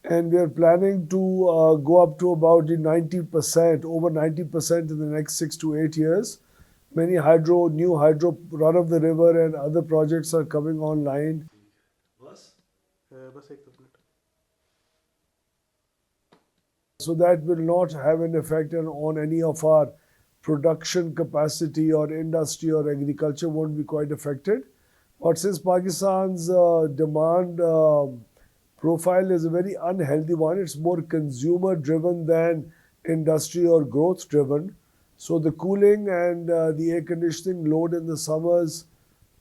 and we are planning to go up to about 90%, over 90% in the next 6 to 8 years. Many new hydro run of the river and other projects are coming online. So that will not have an effect on any of our production capacity, or industry or agriculture won't be quite affected. But since Pakistan's demand profile is a very unhealthy one, it's more consumer driven than industry or growth driven. So the cooling and the air conditioning load in the summers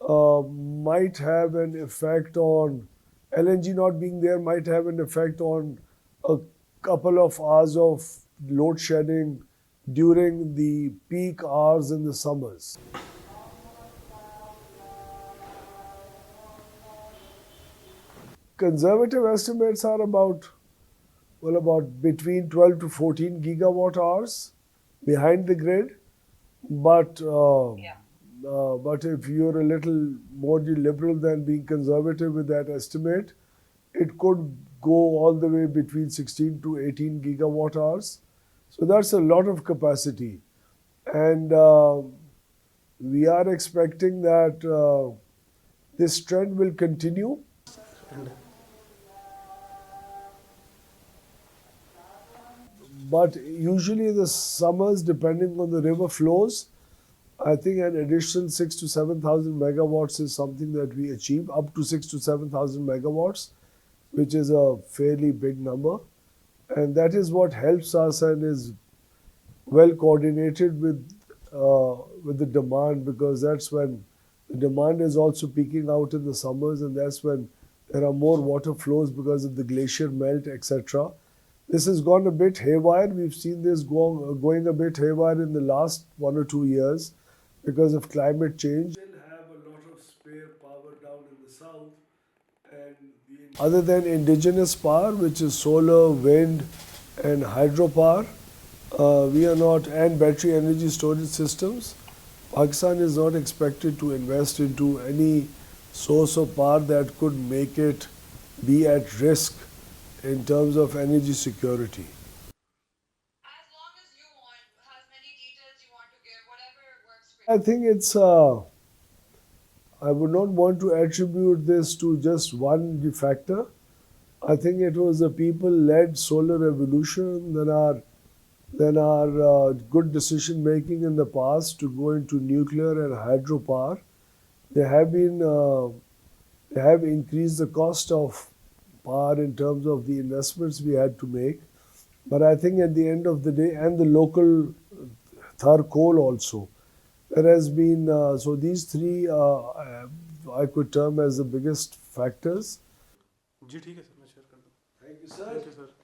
might have an effect on LNG not being there, might have an effect on a couple of hours of load shedding during the peak hours in the summers. Conservative estimates are about between 12 to 14 gigawatt hours behind the grid. But if you're a little more liberal than being conservative with that estimate, it could go all the way between 16 to 18 gigawatt hours. So that's a lot of capacity. And we are expecting that this trend will continue. But usually the summers, depending on the river flows, I think an additional 6 to 7,000 megawatts is something that we achieve, up to 6 to 7,000 megawatts, which is a fairly big number. And that is what helps us and is well coordinated with the demand, because that's when the demand is also peaking out in the summers, and that's when there are more water flows because of the glacier melt, etc. This has gone a bit haywire. We've seen this going a bit haywire in the last 1 or 2 years because of climate change. We still have a lot of spare power down in the south. And other than indigenous power, which is solar, wind, and hydropower, we are not, and battery energy storage systems, Pakistan is not expected to invest into any source of power that could make it be at risk in terms of energy security. As long as you want, as many details you want to give, whatever works for you. I think I would not want to attribute this to just one factor. I think it was a people-led solar revolution, then our good decision making in the past to go into nuclear and hydropower. They have increased the cost of power in terms of the investments we had to make. But I think at the end of the day, and the local Thar coal also, there has been, so these three I could term as the biggest factors. जी ठीक है sir, मैं share कर दूँ. Thank you, sir. Thank you, sir.